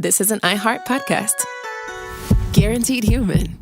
This is an iHeart podcast. Guaranteed human.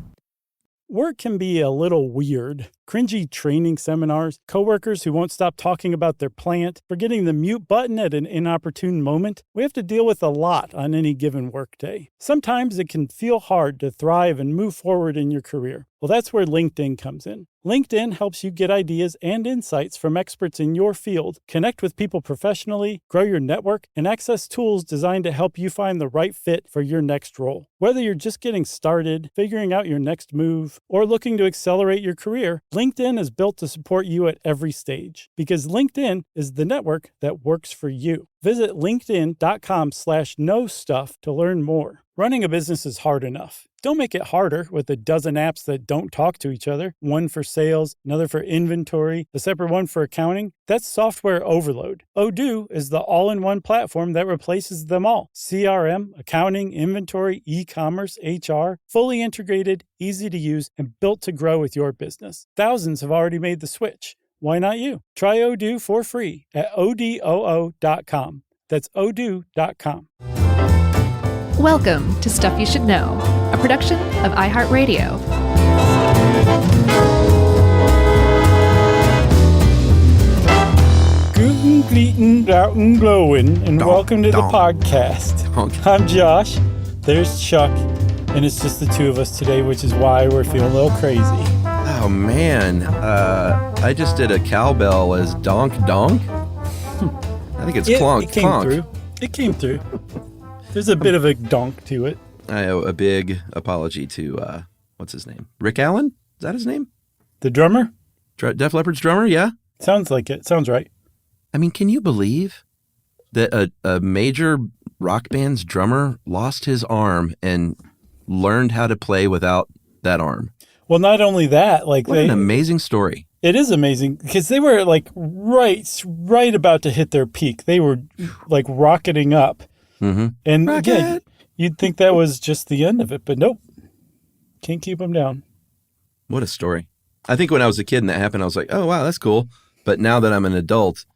Work can be a little weird. Cringy training seminars, coworkers who won't stop talking about their plant, forgetting the mute button at an inopportune moment. We have to deal with a lot on any given workday. Sometimes it can feel hard to thrive and move forward in your career. Well, that's where LinkedIn comes in. LinkedIn helps you get ideas and insights from experts in your field, connect with people professionally, grow your network, and access tools designed to help you find the right fit for your next role. Whether you're just getting started, figuring out your next move, or looking to accelerate your career, LinkedIn is built to support you at every stage because LinkedIn is the network that works for you. Visit linkedin.com/knowstuff to learn more. Running a business is hard enough. Don't make it harder with a dozen apps that don't talk to each other. One for sales, another for inventory, a separate one for accounting. That's software overload. Odoo is the all-in-one platform that replaces them all. CRM, accounting, inventory, e-commerce, HR, fully integrated, easy to use, and built to grow with your business. Thousands have already made the switch. Why not you? Try Odoo for free at odoo.com. That's odoo.com. Welcome to Stuff You Should Know, a production of iHeartRadio. Gluten, gluten, out and glowing, and welcome to the podcast. I'm Josh, there's Chuck, and it's just the two of us today, which is why we're feeling a little crazy. Oh, man. I just did a cowbell as donk donk. I think it's clonk. It came through. It came through. There's a bit of a donk to it. I owe a big apology to, what's his name? Rick Allen? Is that his name? The drummer? Def Leppard's drummer, yeah? Sounds like it. Sounds right. I mean, can you believe that a major rock band's drummer lost his arm and learned how to play without that arm? Well, not only that, like what an amazing story. It is amazing because they were like right about to hit their peak. They were like rocketing up. Mm-hmm. And again, you'd think that was just the end of it, but nope. Can't keep them down. What a story. I think when I was a kid and that happened, I was like, oh, wow, that's cool. But now that I'm an adult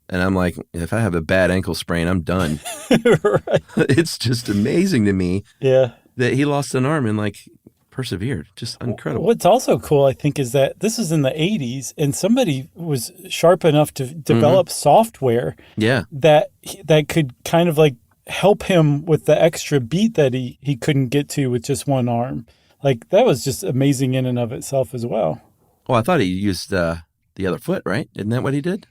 and I'm like, if I have a bad ankle sprain, I'm done. Right. It's just amazing to me that he lost an arm and like persevered. Just incredible. What's also cool, I think, is that this is in the 80s and somebody was sharp enough to develop software that could kind of like help him with the extra beat that he couldn't get to with just one arm. Like that was just amazing in and of itself as well. Well, I thought he used the other foot, right? Isn't that what he did?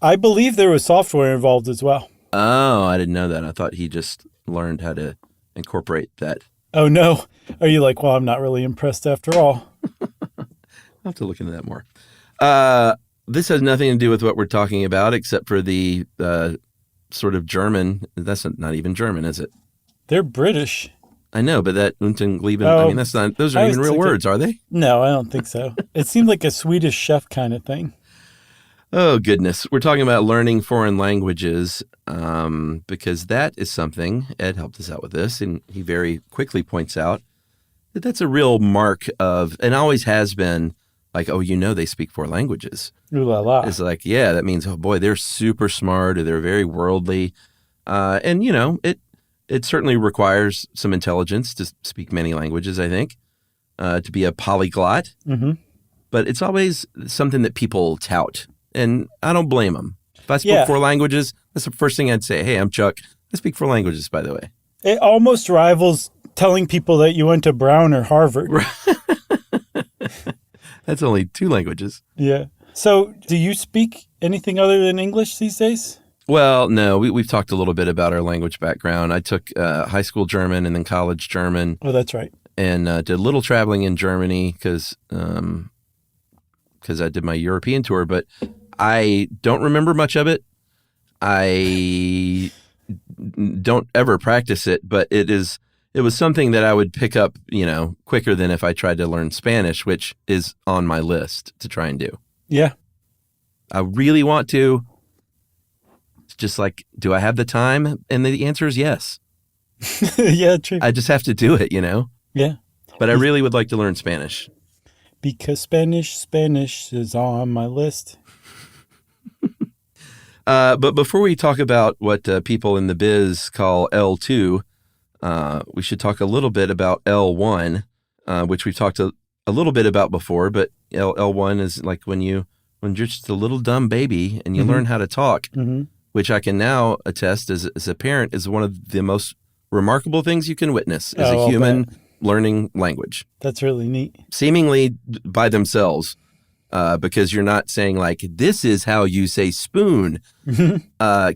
I believe there was software involved as well. Oh, I didn't know that. I thought he just learned how to incorporate that. Oh, no. Are you like, well, I'm not really impressed after all? I'll have to look into that more. This has nothing to do with what we're talking about except for the sort of German. That's not even German, is it? They're British. I know, but that Unten Gleben, I mean, that's not, those aren't even real words, are they? No, I don't think so. It seemed like a Swedish chef kind of thing. Oh, goodness. We're talking about learning foreign languages because that is something, Ed helped us out with this, and he very quickly points out that that's a real mark of, and always has been, like, oh, they speak four languages. Ooh la la. It's like, yeah, that means, oh, boy, they're super smart or they're very worldly. And, it certainly requires some intelligence to speak many languages, I think, to be a polyglot. Mm-hmm. But it's always something that people tout. And I don't blame them. If I spoke four languages, that's the first thing I'd say. Hey, I'm Chuck. I speak four languages, by the way. It almost rivals telling people that you went to Brown or Harvard. That's only two languages. Yeah. So do you speak anything other than English these days? Well, no. We've talked a little bit about our language background. I took high school German and then college German. Oh, that's right. And did a little traveling in Germany because I did my European tour, but I don't remember much of it. I don't ever practice it, but it was something that I would pick up, quicker than if I tried to learn Spanish, which is on my list to try and do. Yeah. I really want to. It's just like, do I have the time? And the answer is yes. Yeah, true. I just have to do it, Yeah. But I really would like to learn Spanish. Because Spanish is on my list. But before we talk about what people in the biz call L2, we should talk a little bit about L1, which we've talked a little bit about before, but L1 is like when you're just a little dumb baby and you learn how to talk, which I can now attest as a parent is one of the most remarkable things you can witness as a human learning language. That's really neat. Seemingly by themselves, because you're not saying like, this is how you say spoon.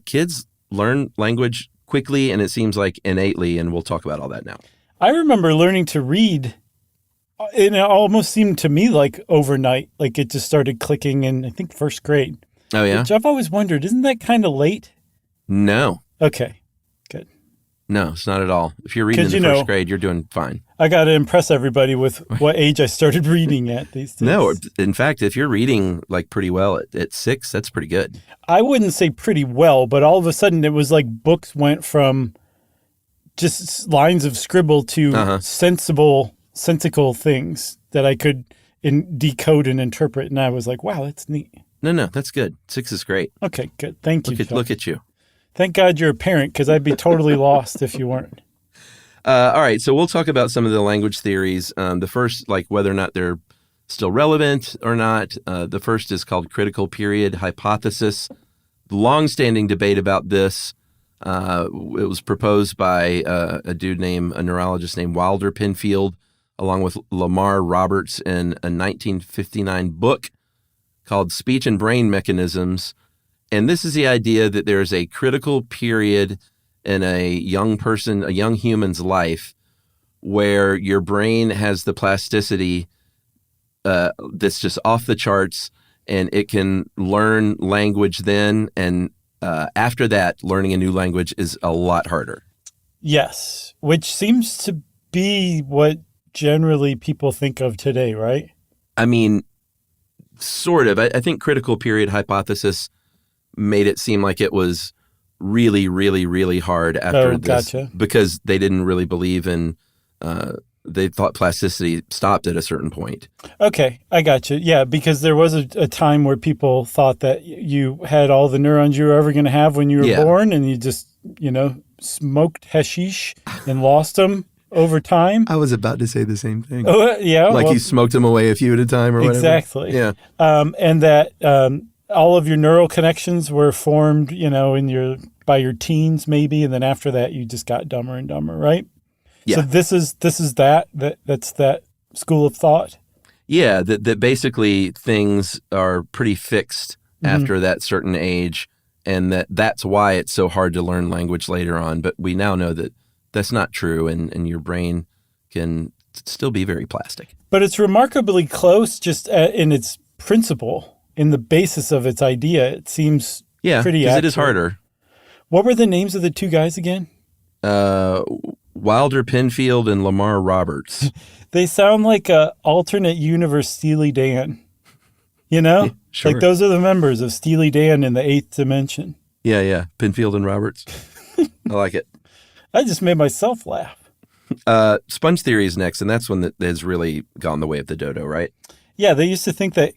Kids learn language quickly and it seems like innately, and we'll talk about all that now. I remember learning to read, and it almost seemed to me like overnight, like it just started clicking in, I think, first grade. Oh, yeah? Which I've always wondered, isn't that kind of late? No. Okay, good. No, it's not at all. If you're reading in the first grade, you're doing fine. I got to impress everybody with what age I started reading at these days. No, in fact, if you're reading like pretty well at 6, that's pretty good. I wouldn't say pretty well, but all of a sudden it was like books went from just lines of scribble to sensical things that I could decode and interpret. And I was like, wow, that's neat. No, that's good. 6 is great. Okay, good. Thank you. Look at you. Thank God you're a parent, because I'd be totally lost if you weren't. All right, so we'll talk about some of the language theories. The first, like whether or not they're still relevant or not. The first is called critical period hypothesis. Long-standing debate about this. It was proposed by a neurologist named Wilder Penfield, along with Lamar Roberts in a 1959 book called Speech and Brain Mechanisms. And this is the idea that there's a critical period in a young human's life where your brain has the plasticity that's just off the charts, and it can learn language then. And after that, learning a new language is a lot harder. Yes, which seems to be what generally people think of today, right? I mean, sort of. I think critical period hypothesis made it seem like it was really, really, really hard after this. Gotcha. Because they didn't really believe in, they thought plasticity stopped at a certain point. Okay, I got you. Yeah, because there was a time where people thought that you had all the neurons you were ever going to have when you were born, and you just, smoked hashish and lost them over time. I was about to say the same thing. Oh, yeah. Like you smoked them away a few at a time or whatever. Exactly. Yeah. And that all of your neural connections were formed, by your teens maybe, and then after that you just got dumber and dumber, right? Yeah. So this is that's that school of thought. Yeah, that basically things are pretty fixed after that certain age, and that's why it's so hard to learn language later on. But we now know that that's not true, and your brain can still be very plastic. But it's remarkably close just in its principle. In the basis of its idea, it seems pretty accurate. Yeah, because it is harder. What were the names of the two guys again? Wilder Penfield and Lamar Roberts. They sound like a alternate universe Steely Dan. Sure. Like those are the members of Steely Dan in the 8th dimension. Yeah. Penfield and Roberts. I like it. I just made myself laugh. Sponge theory is next, and that's one that has really gone the way of the dodo, right? Yeah, they used to think that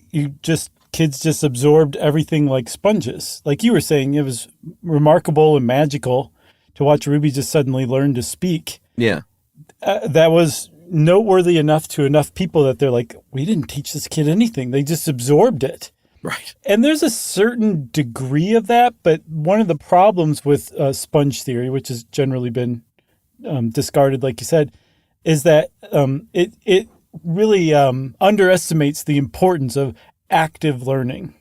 kids just absorbed everything like sponges. Like you were saying, it was remarkable and magical to watch Ruby just suddenly learn to speak. Yeah. That was noteworthy enough to enough people that they're like, we didn't teach this kid anything. They just absorbed it. Right. And there's a certain degree of that, but one of the problems with sponge theory, which has generally been discarded, like you said, is that it really underestimates the importance of active learning.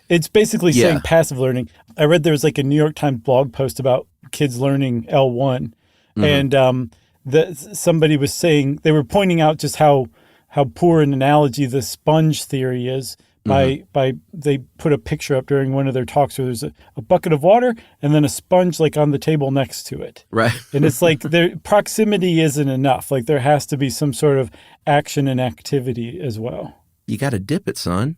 It's basically saying passive learning. I read there was like a New York Times blog post about kids learning L1, and somebody was saying, they were pointing out just how poor an analogy the sponge theory is by they put a picture up during one of their talks where there's a bucket of water and then a sponge like on the table next to it. Right. And it's like their proximity isn't enough. Like there has to be some sort of action and activity as well. You got to dip it, son.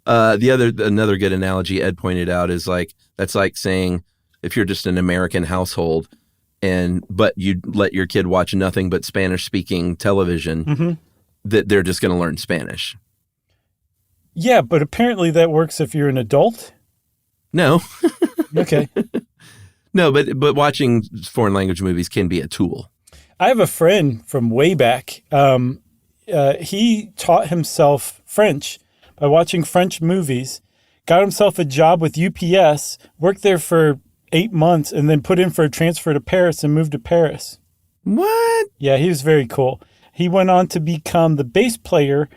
Another good analogy Ed pointed out is like, that's like saying if you're just an American household but you let your kid watch nothing but Spanish speaking television, that they're just going to learn Spanish. Yeah, but apparently that works if you're an adult. No. Okay. No, but watching foreign language movies can be a tool. I have a friend from way back. He taught himself French by watching French movies, got himself a job with UPS, worked there for 8 months, and then put in for a transfer to Paris and moved to Paris. What? Yeah, he was very cool. He went on to become the bass player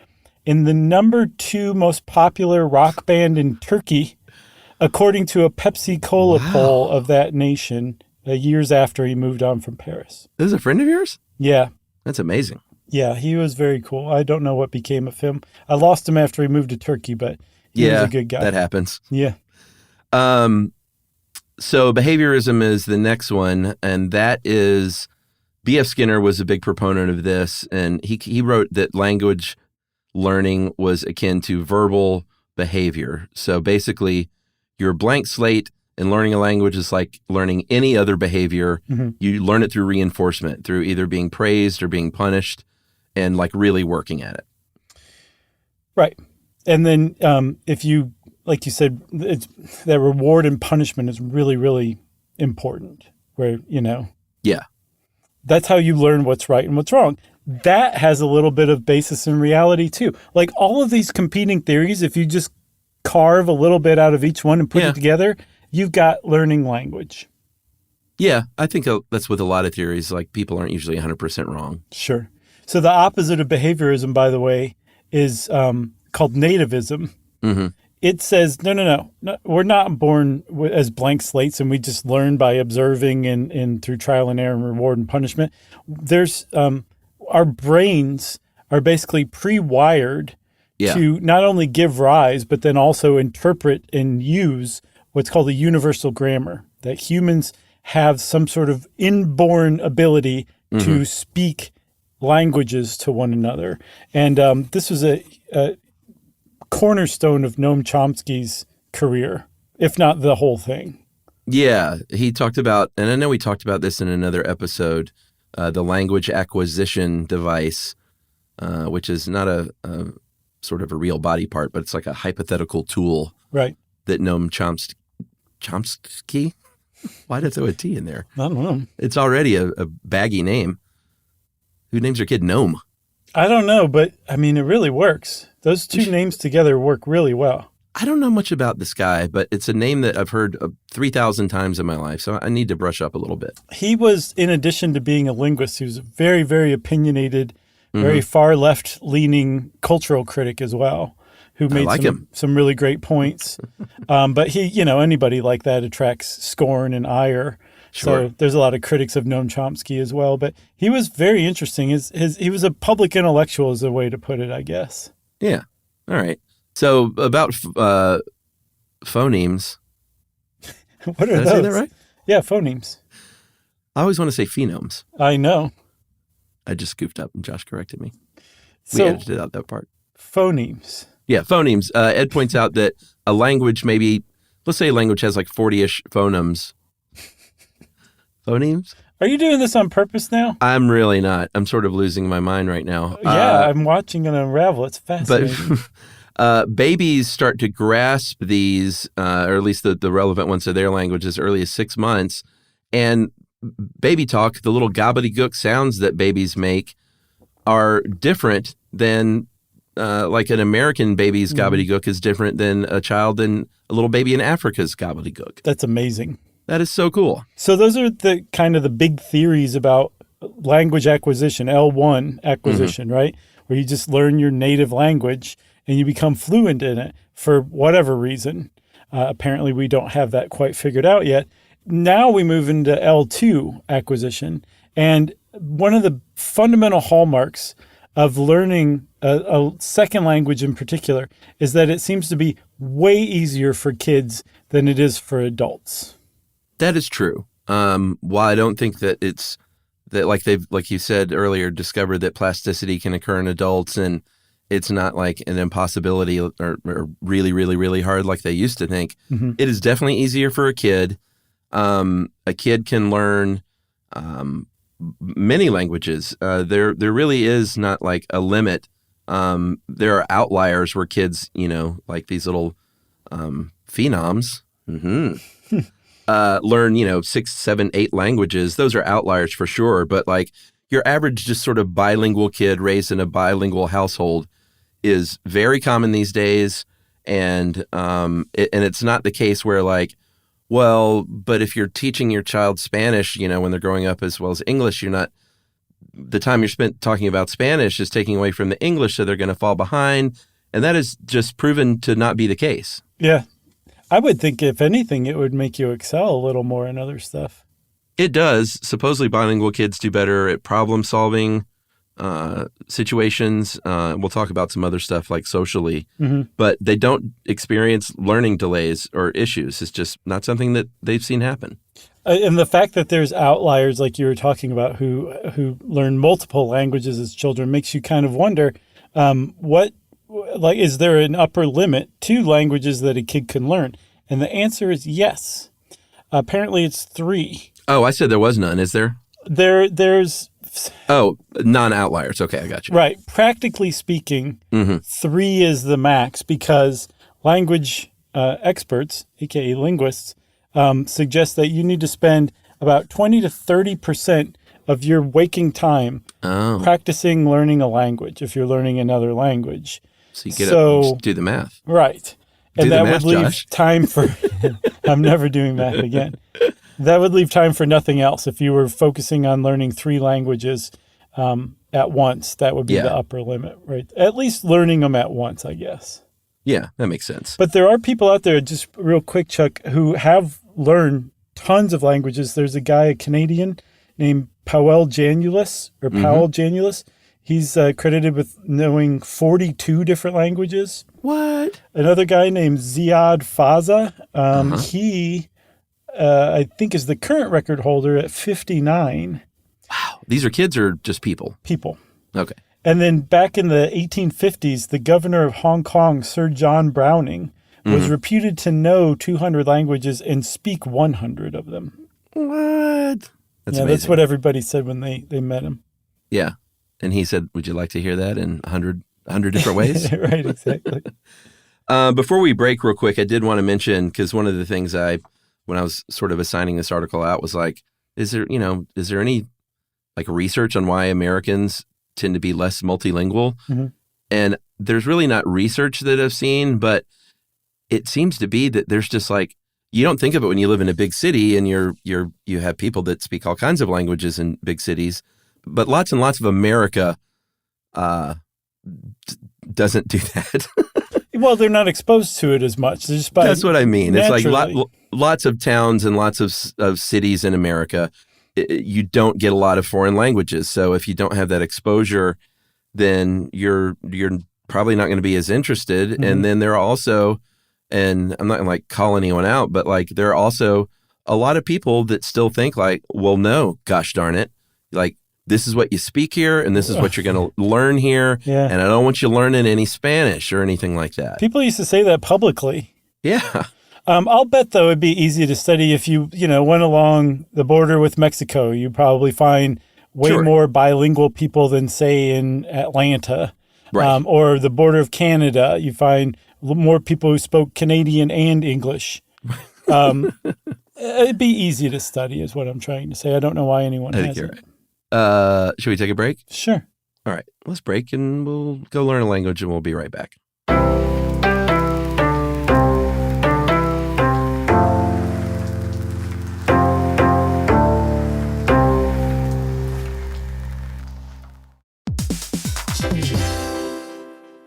in the number 2 most popular rock band in Turkey, according to a Pepsi Cola poll of that nation years after he moved on from Paris. This is a friend of yours? Yeah. That's amazing. Yeah, he was very cool. I don't know what became of him. I lost him after he moved to Turkey, but he was a good guy. That happens. Yeah. So behaviorism is the next one, and that is B.F. Skinner was a big proponent of this, and he wrote that language learning was akin to verbal behavior. So basically, you're a blank slate, and learning a language is like learning any other behavior. Mm-hmm. You learn it through reinforcement, through either being praised or being punished, and like really working at it. Right. And then if you, like you said, that reward and punishment is really, really important where, Yeah. That's how you learn what's right and what's wrong. That has a little bit of basis in reality too. Like all of these competing theories, if you just carve a little bit out of each one and put it together, you've got learning language. Yeah, I think that's with a lot of theories. Like people aren't usually 100% wrong. Sure. So the opposite of behaviorism, by the way, is called nativism. Mm-hmm. It says, no, we're not born as blank slates and we just learn by observing and through trial and error and reward and punishment. There's our brains are basically pre-wired to not only give rise, but then also interpret and use what's called a universal grammar, that humans have some sort of inborn ability to speak languages to one another. And this was a cornerstone of Noam Chomsky's career, if not the whole thing. Yeah, he talked about, and I know we talked about this in another episode, the language acquisition device, which is not a sort of a real body part, but it's like a hypothetical tool right? That Noam Chomsky? Why did I throw a T in there? I don't know. It's already a baggy name. Who names their kid Noam? I don't know, but I mean, it really works. Those two names together work really well. I don't know much about this guy, but it's a name that I've heard 3,000 times in my life, so I need to brush up a little bit. He was, in addition to being a linguist, he was a very, very opinionated, very far left-leaning cultural critic as well, who made some really great points. But he, anybody like that attracts scorn and ire. Sure. So there's a lot of critics of Noam Chomsky as well. But he was very interesting. He was a public intellectual is a way to put it, I guess. Yeah. All right. So about phonemes. What are Did those? I say that right? Yeah, phonemes. I always want to say phenomes. I know. I just goofed up and Josh corrected me. So, we edited out that part. Phonemes. Yeah, phonemes. Ed points out that a language let's say a language has like 40-ish phonemes. Phonemes? Are you doing this on purpose now? I'm really not. I'm sort of losing my mind right now. Yeah, I'm watching it unravel. It's fascinating. But babies start to grasp these, or at least the relevant ones of their language as early as 6 months. And baby talk, the little gobbledygook sounds that babies make are different than like an American baby's gobbledygook is different than a little baby in Africa's gobbledygook. That's amazing. That is so cool. So those are the kind of the big theories about language acquisition, L1 acquisition, right? Where you just learn your native language and you become fluent in it for whatever reason. Apparently, we don't have that quite figured out yet. Now we move into L2 acquisition. And one of the fundamental hallmarks of learning a second language in particular is that it seems to be way easier for kids than it is for adults. That is true. While I don't think that it's that like you said earlier, discovered that plasticity can occur in adults and it's not like an impossibility or really, really, really hard like they used to think. It is definitely easier for a kid. A kid can learn many languages. There really is not like a limit. There are outliers where kids, like these little phenoms. learn, 6, 7, 8 languages. Those are outliers for sure. But like your average just sort of bilingual kid raised in a bilingual household is very common these days. And it's not the case where like, well, but if you're teaching your child Spanish, when they're growing up as well as English, the time you're spent talking about Spanish is taking away from the English, so they're going to fall behind. And that is just proven to not be the case. Yeah. I would think, if anything, it would make you excel a little more in other stuff. It does. Supposedly bilingual kids do better at problem solving situations. We'll talk about some other stuff like socially, but they don't experience learning delays or issues. It's just not something that they've seen happen. And the fact that there's outliers like you were talking about who learn multiple languages as children makes you kind of wonder, is there an upper limit to languages that a kid can learn? And the answer is yes. Apparently it's 3. Oh, I said there was none. Is there? There's... Oh, non-outliers. Okay, I got you. Right. Practically speaking, 3 is the max because language experts, aka linguists, suggest that you need to spend about 20 to 30% of your waking time practicing learning a language if you're learning another language. So you just do the math. Right. And that would leave time for I'm never doing math again. That would leave time for nothing else. If you were focusing on learning 3 languages at once, that would be the upper limit, right? At least learning them at once, I guess. Yeah, that makes sense. But there are people out there, just real quick, Chuck, who have learned tons of languages. There's a Canadian named Powell Janulis. He's credited with knowing 42 different languages. What? Another guy named Ziad Faza. He, I think, is the current record holder at 59. Wow. These are kids or just people? People. Okay. And then back in the 1850s, the governor of Hong Kong, Sir John Browning, was reputed to know 200 languages and speak 100 of them. What? That's amazing. That's what everybody said when they met him. Yeah. And he said, would you like to hear that in 100 different ways? Right, exactly. Before we break real quick, I did want to mention, because one of the things when I was sort of assigning this article out was like, is there any like research on why Americans tend to be less multilingual? And there's really not research that I've seen, but it seems to be that there's just like, you don't think of it when you live in a big city and you have people that speak all kinds of languages in big cities, but lots and lots of America doesn't do that. Well, they're not exposed to it as much. That's what I mean. Naturally. It's like lots of towns and lots of cities in America, you don't get a lot of foreign languages. So if you don't have that exposure, then you're probably not going to be as interested. And then there are also, and I'm not going to like call anyone out, but like there are also a lot of people that still think like, well, no, gosh darn it. Like, this is what you speak here, and this is what you're going to learn here. Yeah. And I don't want you learning any Spanish or anything like that. People used to say that publicly. Yeah. I'll bet, though, it'd be easy to study if you went along the border with Mexico. You'd probably find way more bilingual people than, say, in Atlanta. Right. Or the border of Canada. You find more people who spoke Canadian and English. It'd be easy to study is what I'm trying to say. I don't know why anyone hasn't. You're right. Should we take a break? Sure. All right. Let's break and we'll go learn a language and we'll be right back.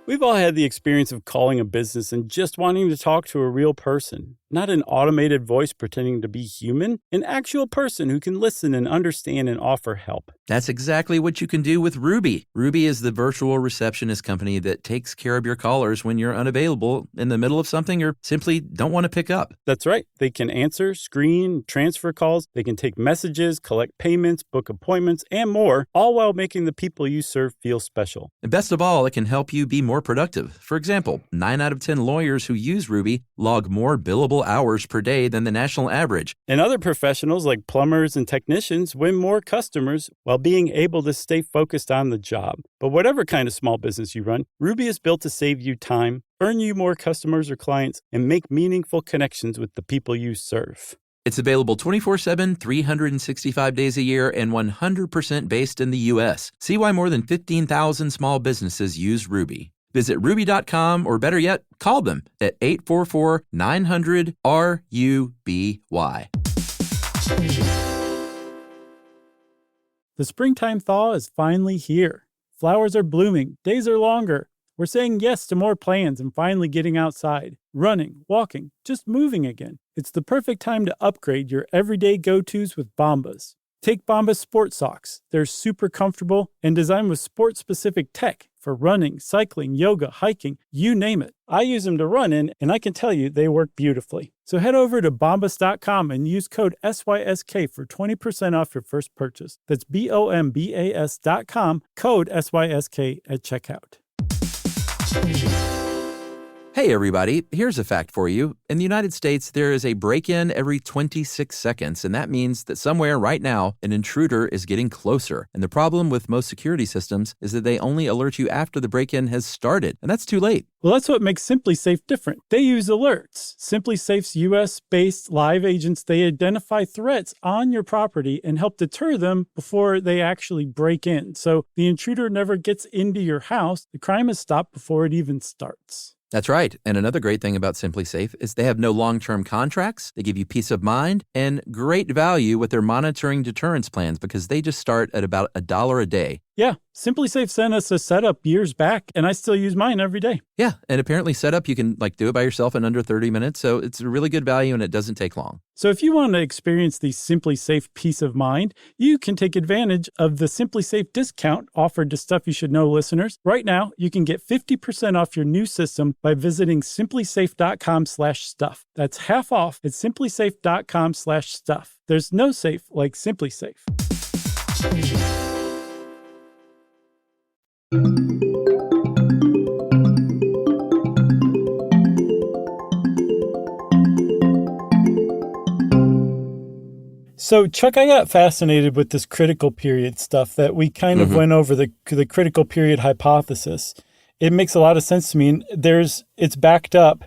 We've all had the experience of calling a business and just wanting to talk to a real person. Not an automated voice pretending to be human, an actual person who can listen and understand and offer help. That's exactly what you can do with Ruby. Ruby is the virtual receptionist company that takes care of your callers when you're unavailable in the middle of something or simply don't want to pick up. That's right. They can answer, screen, transfer calls. They can take messages, collect payments, book appointments, and more, all while making the people you serve feel special. And best of all, it can help you be more productive. For example, 9 out of 10 lawyers who use Ruby log more billable hours per day than the national average. And other professionals like plumbers and technicians win more customers while being able to stay focused on the job. But whatever kind of small business you run, Ruby is built to save you time, earn you more customers or clients, and make meaningful connections with the people you serve. It's available 24/7, 365 days a year, and 100% based in the U.S. See why more than 15,000 small businesses use Ruby. Visit Ruby.com, or better yet, call them at 844-900-RUBY. The springtime thaw is finally here. Flowers are blooming, days are longer. We're saying yes to more plans and finally getting outside, running, walking, just moving again. It's the perfect time to upgrade your everyday go-tos with Bombas. Take Bombas sport socks. They're super comfortable and designed with sport-specific tech for running, cycling, yoga, hiking, you name it. I use them to run in, and I can tell you they work beautifully. So head over to bombas.com and use code SYSK for 20% off your first purchase. That's BOMBAS.com, code SYSK at checkout. Hey everybody, here's a fact for you. In the United States, there is a break-in every 26 seconds, and that means that somewhere right now, an intruder is getting closer. And the problem with most security systems is that they only alert you after the break-in has started, and that's too late. Well, that's what makes SimpliSafe different. They use alerts. SimpliSafe's US-based live agents, they identify threats on your property and help deter them before they actually break in. So the intruder never gets into your house. The crime is stopped before it even starts. That's right. And another great thing about SimpliSafe is they have no long-term contracts. They give you peace of mind and great value with their monitoring deterrence plans because they just start at about $1 a day. Yeah, SimpliSafe sent us a setup years back, and I still use mine every day. Yeah, and apparently setup, you can do it by yourself in under 30 minutes. So it's a really good value and it doesn't take long. So if you want to experience the SimpliSafe peace of mind, you can take advantage of the SimpliSafe discount offered to Stuff You Should Know listeners. Right now, you can get 50% off your new system by visiting simplisafe.com/stuff. That's half off at simplisafe.com/stuff. There's no safe like SimpliSafe. So, Chuck, I got fascinated with this critical period stuff that we kind of went over, the critical period hypothesis. It makes a lot of sense to me. And it's backed up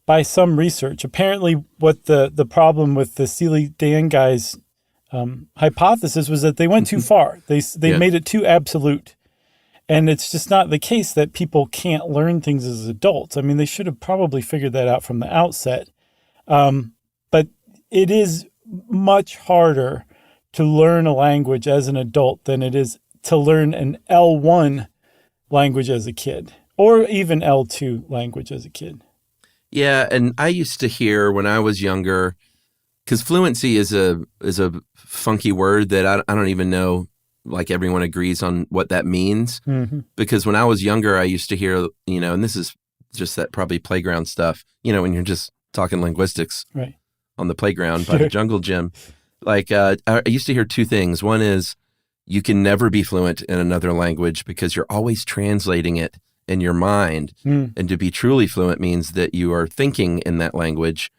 by some research. Apparently, what the problem with the Steely Dan guys' hypothesis was that they went too far. They made it too absolute. And it's just not the case that people can't learn things as adults. I mean, they should have probably figured that out from the outset. But it is much harder to learn a language as an adult than it is to learn an L1 language as a kid, or even L2 language as a kid. Yeah, and I used to hear when I was younger, because fluency is a funky word that I don't even know, like everyone agrees on what that means. Mm-hmm. Because when I was younger, I used to hear, and this is just that probably playground stuff, when you're just talking linguistics. Right. On the playground by the jungle gym. I used to hear two things. One is you can never be fluent in another language because you're always translating it in your mind. And to be truly fluent means that you are thinking in that language.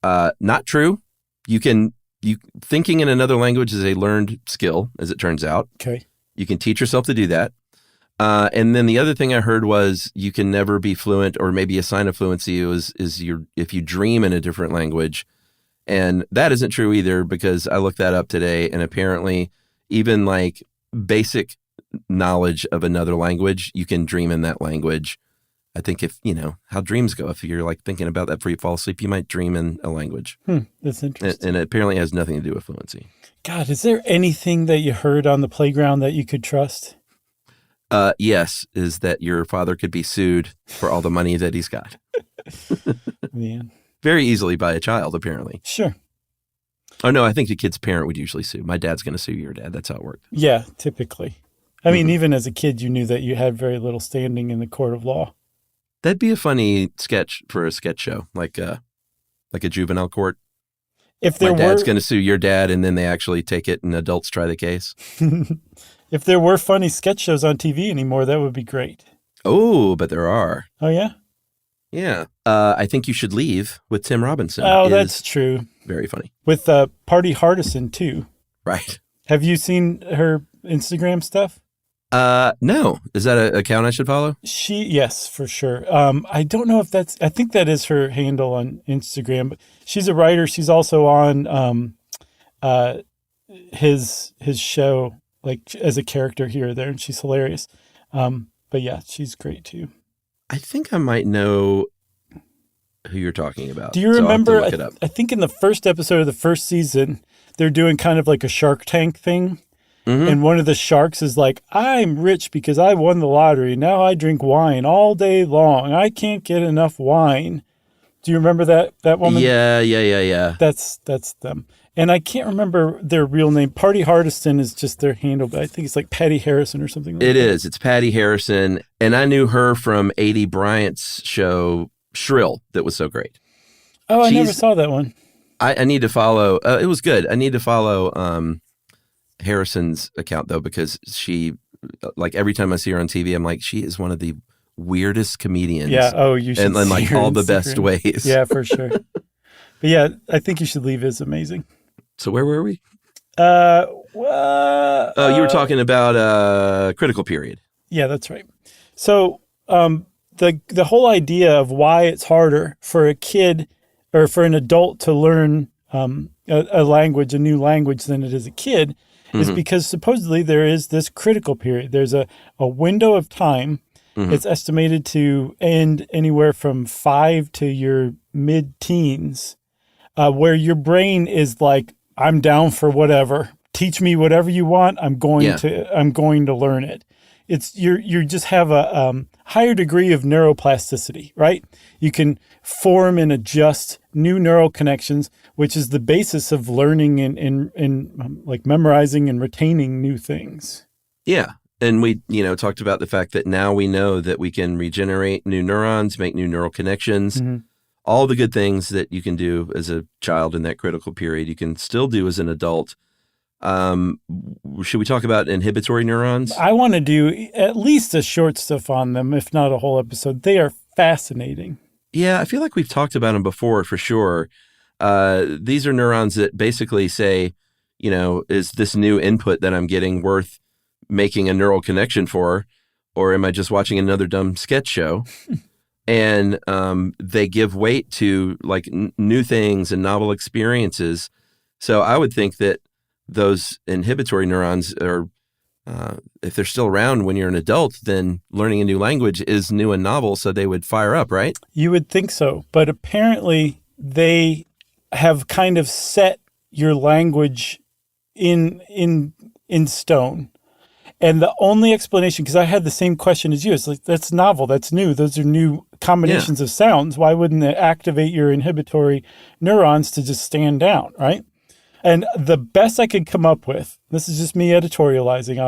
Not true. Thinking in another language is a learned skill, as it turns out. Okay. You can teach yourself to do that. And then the other thing I heard was you can never be fluent, or maybe a sign of fluency is if you dream in a different language. And that isn't true either, because I looked that up today, and apparently even basic knowledge of another language, you can dream in that language. I think if, how dreams go, if you're thinking about that before you fall asleep, you might dream in a language. That's interesting. And it apparently has nothing to do with fluency. God, is there anything that you heard on the playground that you could trust? Yes, is that your father could be sued for all the money that he's got. Man. Very easily by a child, apparently. Sure. Oh, no, I think the kid's parent would usually sue. My dad's going to sue your dad. That's how it worked. Yeah, typically. I mean, even as a kid, you knew that you had very little standing in the court of law. That'd be a funny sketch for a sketch show, like a juvenile court. If my dad's going to sue your dad, and then they actually take it and adults try the case. If there were funny sketch shows on TV anymore, that would be great. Oh, but there are. Oh, yeah? Yeah. I Think You Should Leave with Tim Robinson. Oh, that's true. Very funny. With Party Hardison, too. Right. Have you seen her Instagram stuff? No. Is that an account I should follow? Yes, for sure. I don't know if I think that is her handle on Instagram, but she's a writer. She's also on his show, like as a character here or there, and she's hilarious. But yeah, she's great too. I think I might know who you're talking about. Do you So I'll have to remember? look it up. I think in the first episode of the first season, they're doing kind of like a Shark Tank thing. Mhm. And one of the sharks is like, I'm rich because I won the lottery. Now I drink wine all day long. I can't get enough wine. Do you remember that woman? Yeah. That's them. And I can't remember their real name. Party Hardison is just their handle, but I think it's like Patty Harrison or something like It that. is. It's Patty Harrison. And I knew her from A.D. Bryant's show, Shrill, that was so great. Oh, I never She's- saw that one. I need to follow. It was good. I need to follow Harrison's account, though, because she, like, every time I see her on TV, I'm like, she is one of the weirdest comedians. Yeah. Oh, you should And in, see like, her all the best Instagram. ways. Yeah, for sure. But yeah, I think you should leave. It's amazing. So where were we? Well, You were talking about Critical Period. Yeah, that's right. So the whole idea of why it's harder for a kid or for an adult to learn a language, a new language, than it is a kid, is because supposedly there is this critical period. There's a window of time. It's estimated to end anywhere from 5 to your mid-teens, where your brain is like, I'm down for whatever. Teach me whatever you want. I'm going to learn it. It's you just have a higher degree of neuroplasticity, right? You can form and adjust new neural connections, which is the basis of learning and like memorizing and retaining new things. Yeah. And we, talked about the fact that now we know that we can regenerate new neurons, make new neural connections. All the good things that you can do as a child in that critical period, you can still do as an adult. Should we talk about inhibitory neurons? I want to do at least a short stuff on them, if not a whole episode. They are fascinating. Yeah, I feel like we've talked about them before for sure. These are neurons that basically say, is this new input that I'm getting worth making a neural connection for, or am I just watching another dumb sketch show? And they give weight to like new things and novel experiences. So I would think that those inhibitory neurons are, if they're still around when you're an adult, then learning a new language is new and novel, so they would fire up, right? You would think so, but apparently they have kind of set your language in stone. And the only explanation, because I had the same question as you, it's like, that's novel, that's new. Those are new combinations of sounds. Why wouldn't it activate your inhibitory neurons to just stand down, right? And the best I could come up with, this is just me editorializing,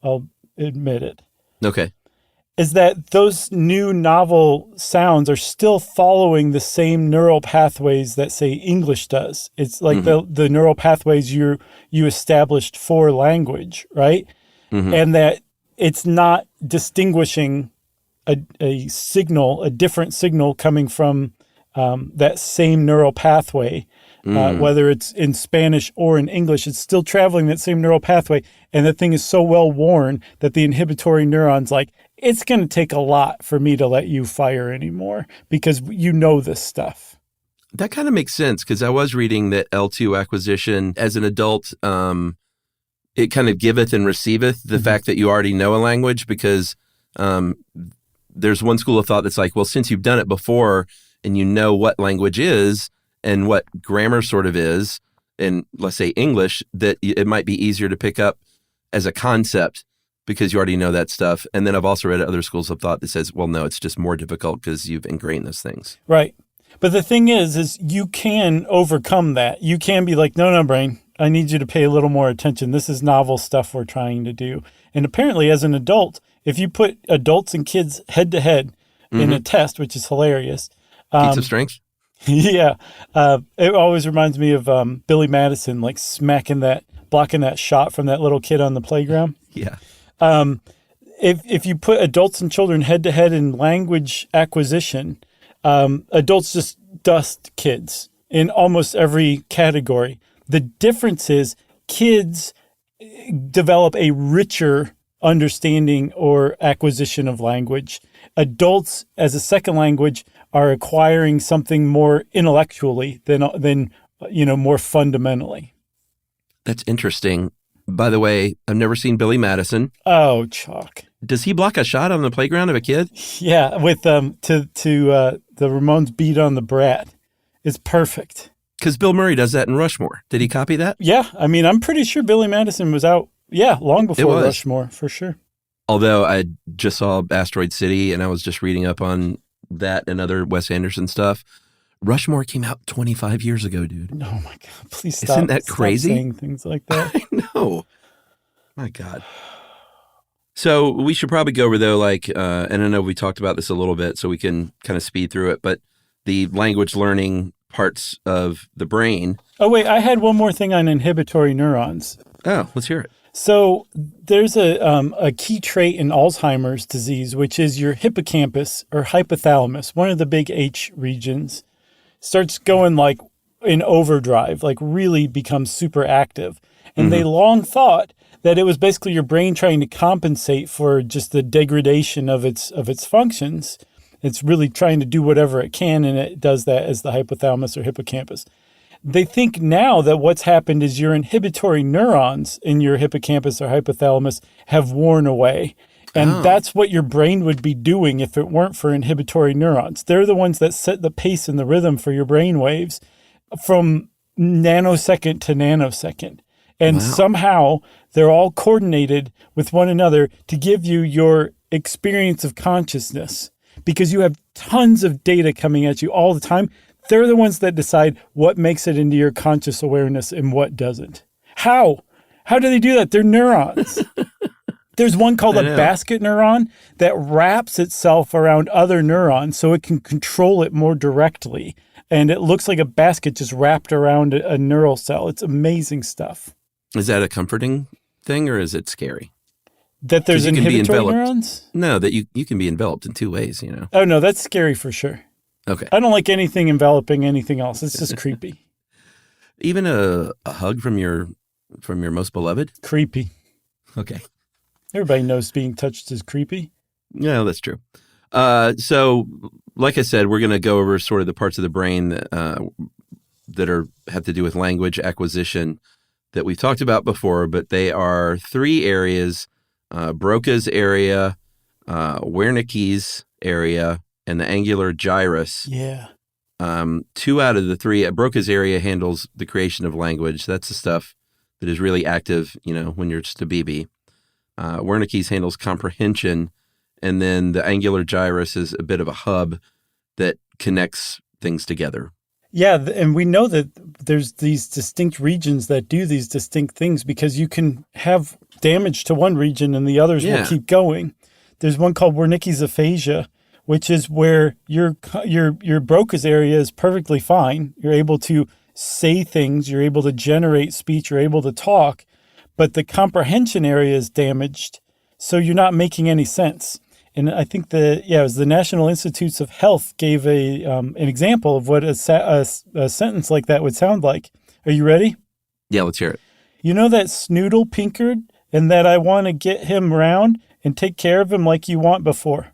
I'll admit it, Okay. is that those new novel sounds are still following the same neural pathways that, say, English does. It's like the neural pathways you established for language, right? And that it's not distinguishing a signal, a different signal coming from that same neural pathway, whether it's in Spanish or in English. It's still traveling that same neural pathway, and the thing is so well worn that the inhibitory neurons like, it's going to take a lot for me to let you fire anymore because you know this stuff. That kind of makes sense because I was reading that L2 acquisition as an adult, it kind of giveth and receiveth the fact that you already know a language, because there's one school of thought that's like, well, since you've done it before and you know what language is and what grammar sort of is, in, let's say, English, that it might be easier to pick up as a concept because you already know that stuff. And then I've also read other schools of thought that says, well, no, it's just more difficult because you've ingrained those things. Right. But the thing is you can overcome that. You can be like, no, brain, I need you to pay a little more attention. This is novel stuff we're trying to do. And apparently as an adult, if you put adults and kids head to head in a test, which is hilarious. Feats of strength? Yeah. It always reminds me of Billy Madison, like blocking that shot from that little kid on the playground. Yeah. If you put adults and children head to head in language acquisition, adults just dust kids in almost every category. The difference is kids develop a richer understanding or acquisition of language. Adults as a second language are acquiring something more intellectually than more fundamentally. That's interesting. By the way, I've never seen Billy Madison. Oh, Chalk. Does he block a shot on the playground of a kid? Yeah, with to the Ramones beat on the Brat. It's perfect. Because Bill Murray does that in Rushmore. Did he copy that? Yeah, I mean, I'm pretty sure Billy Madison was out, long before Rushmore, for sure. Although I just saw Asteroid City, and I was just reading up on that and other Wes Anderson stuff. Rushmore came out 25 years ago, dude. Oh, my God. Please stop. Isn't that crazy? Stop saying things like that. I know. My God. So we should probably go over, though, and I know we talked about this a little bit, so we can kind of speed through it, but the language learning parts of the brain. Oh, wait, I had one more thing on inhibitory neurons. Oh, let's hear it. So there's a key trait in Alzheimer's disease, which is your hippocampus or hypothalamus, one of the big H regions, starts going like in overdrive, like really becomes super active. And they long thought that it was basically your brain trying to compensate for just the degradation of its functions. It's really trying to do whatever it can, and it does that as the hypothalamus or hippocampus. They think now that what's happened is your inhibitory neurons in your hippocampus or hypothalamus have worn away. And that's what your brain would be doing if it weren't for inhibitory neurons. They're the ones that set the pace and the rhythm for your brain waves from nanosecond to nanosecond. And somehow they're all coordinated with one another to give you your experience of consciousness, because you have tons of data coming at you all the time. They're the ones that decide what makes it into your conscious awareness and what doesn't. How? How do they do that? They're neurons. There's one called a basket neuron that wraps itself around other neurons so it can control it more directly. And it looks like a basket just wrapped around a neural cell. It's amazing stuff. Is that a comforting thing, or is it scary? That there's inhibitory neurons? No, that you can be enveloped in two ways, Oh, no, that's scary for sure. Okay. I don't like anything enveloping anything else. It's just creepy. Even a hug from your most beloved? Creepy. Okay. Everybody knows being touched is creepy. Yeah, that's true. So, like I said, we're going to go over sort of the parts of the brain that have to do with language acquisition that we've talked about before, but they are three areas: Broca's area, Wernicke's area, and the angular gyrus. Yeah. 2 out of the 3. Broca's area handles the creation of language. That's the stuff that is really active, when you're just a baby. Wernicke's handles comprehension, and then the angular gyrus is a bit of a hub that connects things together. Yeah, and we know that there's these distinct regions that do these distinct things because you can have damage to one region and the others will keep going. There's one called Wernicke's aphasia, which is where your Broca's area is perfectly fine. You're able to say things, you're able to generate speech, you're able to talk, but the comprehension area is damaged, so you're not making any sense. And I think it was the National Institutes of Health gave an example of what a sentence like that would sound like. Are you ready? Yeah, let's hear it. You know that Snoodle Pinkard, and that I want to get him round and take care of him like you want before.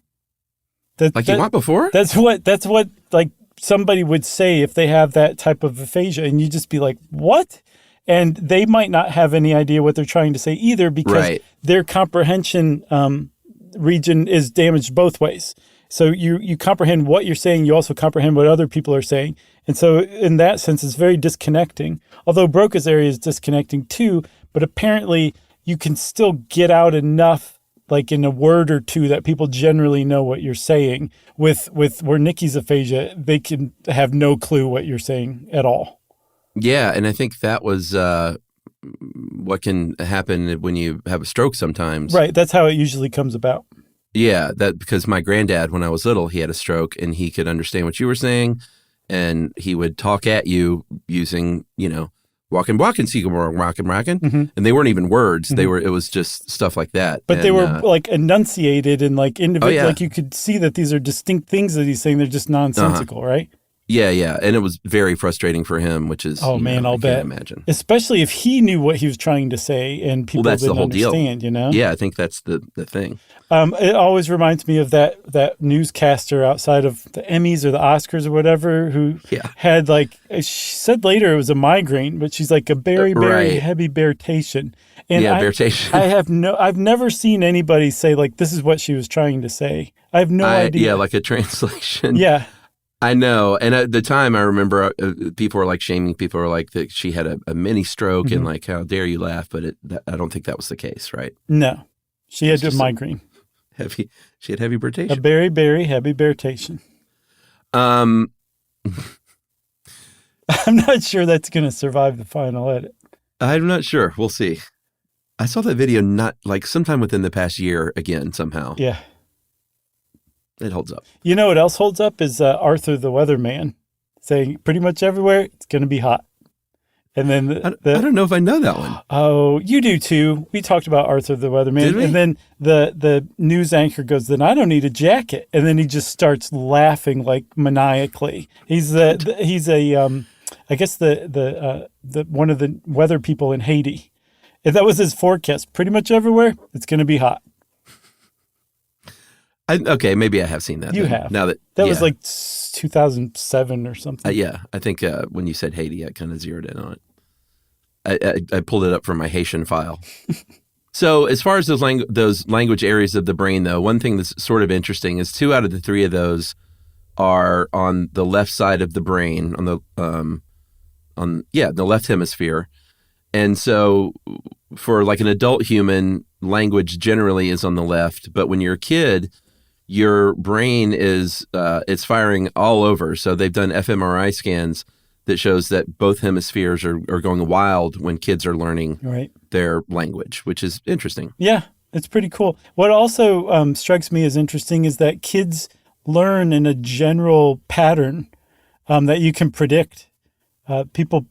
You want before? That's what like somebody would say if they have that type of aphasia, and you just be like, what? And they might not have any idea what they're trying to say either, because their comprehension region is damaged both ways. So you comprehend what you're saying, you also comprehend what other people are saying. And so in that sense, it's very disconnecting. Although Broca's area is disconnecting too, but apparently you can still get out enough, like in a word or two, that people generally know what you're saying. With Wernicke's aphasia, they can have no clue what you're saying at all. Yeah, and I think that was what can happen when you have a stroke sometimes. Right, that's how it usually comes about. Yeah, that because my granddad, when I was little, he had a stroke and he could understand what you were saying, and he would talk at you using, walking, and they weren't even words. Mm-hmm. They were. It was just stuff like that. But they were like enunciated and like individual. Oh, yeah. Like you could see that these are distinct things that he's saying. They're just nonsensical, right? Yeah. And it was very frustrating for him, which is, Oh, man, I'll I bet. can't imagine. Especially if he knew what he was trying to say and people that's the didn't whole deal. understand, you know? Yeah, I think that's the thing. It always reminds me of that newscaster outside of the Emmys or the Oscars or whatever who had she said later it was a migraine, but she's like a very, very Right. heavy beartation. And Beartation. I've never seen anybody say like, this is what she was trying to say. I have no idea. Yeah, like a translation. Yeah. I know. And at the time, I remember people were like shaming. People were like that she had a mini stroke and like, how dare you laugh? But I don't think that was the case, right? No. She had a migraine. She had heavy A beartation. very, very heavy beartation. I'm not sure that's going to survive the final edit. I'm not sure. We'll see. I saw that video not like sometime within the past year again somehow. Yeah. It holds up. You know what else holds up is Arthur the Weatherman saying pretty much everywhere it's going to be hot. And then I don't know if I know that one. Oh, you do too. We talked about Arthur the Weatherman. Did we? And then the news anchor goes, then I don't need a jacket. And then he just starts laughing like maniacally. He's I guess the one of the weather people in Haiti. And that was his forecast. Pretty much everywhere it's going to be hot. Okay, maybe I have seen that. You then. have. Now that was like 2007 or something. yeah, I think when you said Haiti, I kind of zeroed in on it. I pulled it up from my Haitian file. So as far as those language areas of the brain, though, one thing that's sort of interesting is 2 out of the 3 of those are on the left side of the brain, on the left hemisphere. And so for like an adult human, language generally is on the left, but when you're a kid, your brain is it's firing all over. So they've done fMRI scans that shows that both hemispheres are going wild when kids are learning their language, which is interesting. Yeah, it's pretty cool. What also strikes me as interesting is that kids learn in a general pattern that you can predict. People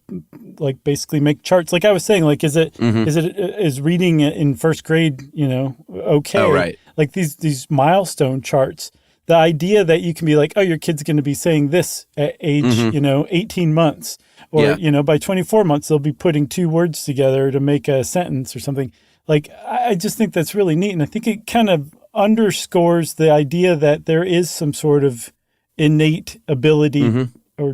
like basically make charts. Like I was saying, like is reading in first grade, okay? Oh, right. Like these milestone charts. The idea that you can be like, oh, your kid's going to be saying this at age, 18 months, or by 24 months they'll be putting 2 words together to make a sentence or something. Like I just think that's really neat, and I think it kind of underscores the idea that there is some sort of innate ability or